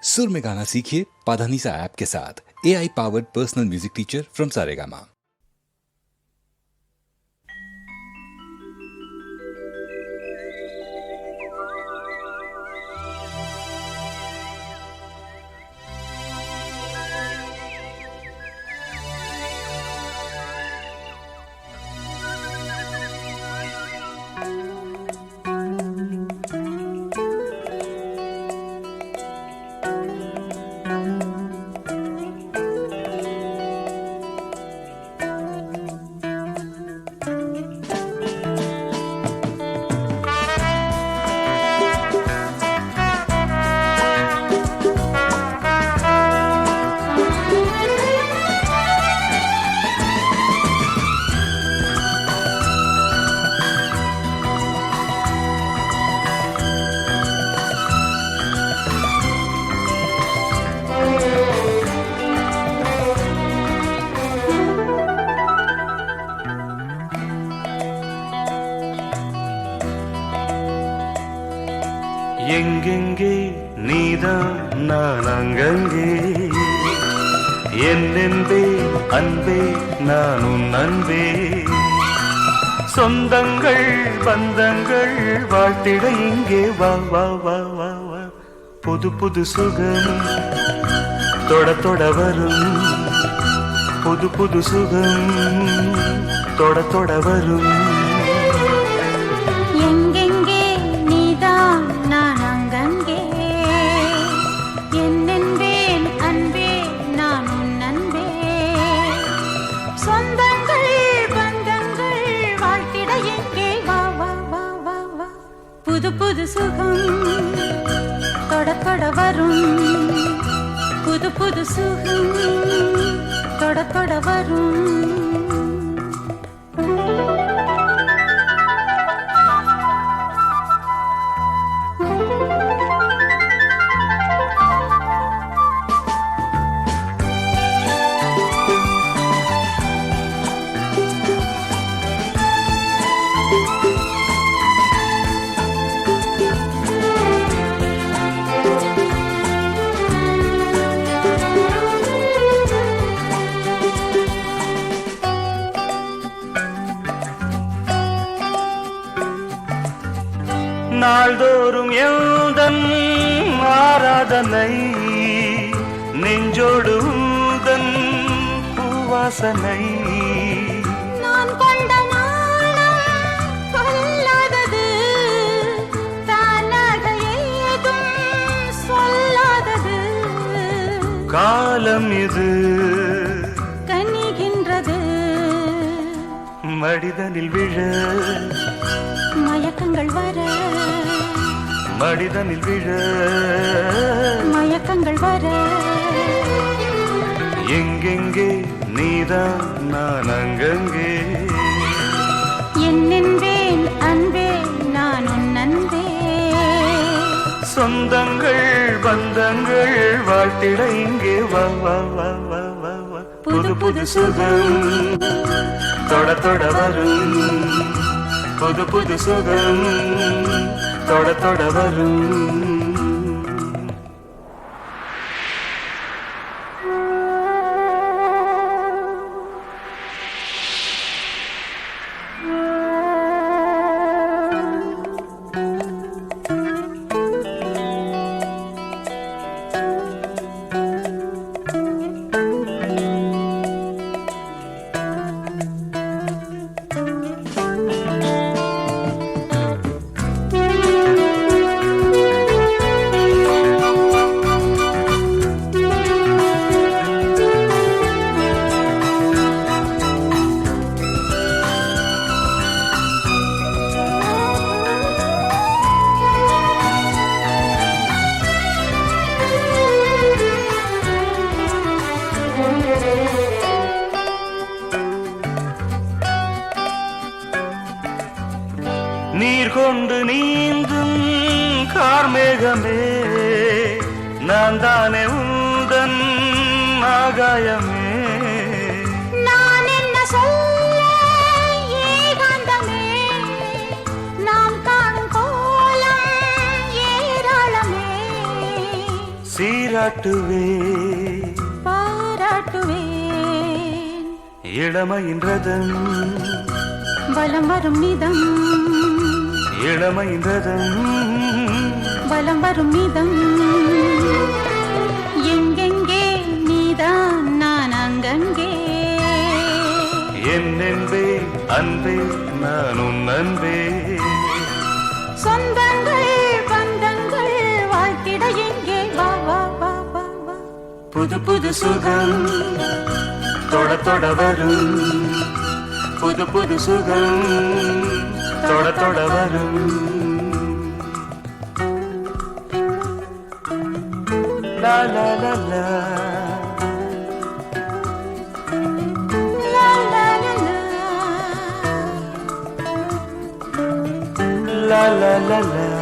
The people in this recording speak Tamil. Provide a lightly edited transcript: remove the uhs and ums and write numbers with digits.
सुर में गाना सीखिए पाधानीसा ऐप के साथ। AI powered personal music teacher from Saregama. எங்கெங்கே நீதான் நான் அங்கங்கே என்னென்பே அன்பே நான் உன் அன்பே சொந்தங்கள் பந்தங்கள் வாழ்த்திட இங்கே வா வா வா வா வா புது புது சுகம் தொட தொட வரும் புது புது சுகம் தொட தொட வரும் புது புது சுகம் தொட தொட வரும் புது புது சுகம் தொட தொட வரும் நாள்தோறும் எந்தன் ஆராதனை நெஞ்சோடு உந்தன் பூவாசனை நான் கொண்ட நாளும் கொல்லாதது தானாக ஏதும் சொல்லாதது காலம் இது கனிகின்றது மடிதனில் விழ மயக்கங்கள் வர மடிதனில் விழ மயக்கங்கள் வர எங்கெங்கே நீதான் நான் அங்கங்கே என்னென்பேன் அன்பே நான் உன் அன்பே சொந்தங்கள் பந்தங்கள் வாழ்த்திட இங்கே வா வா வா வா வா வா புது புது சுகம் தொட தொட வரும் புது புது சுகம் தொட தொட வரும் நீர் கொண்டு நீந்தும் கார்மேகமே நான் தானே உந்தன் ஆகாயமே நான் என்ன சொல்ல சீராட்டுவே பாராட்டுவேன் இளமையின் ரதம் வலம் வரும் நிதம் இளமையின் ரதம் வலம் வரும் நிதம் எங்கெங்கே நீதான் நான் அங்கங்கே என் அன்பே அன்பே நான் உன் அன்பே சொந்தங்கள் பந்தங்கள் வாழ்த்திட எங்கே வா வா வா வா வா புது புது சுகம் தொட தொட வரும் புது புது சுகம் தொட தொட வரும் லா லா லா லா லா லா லா லா la la la la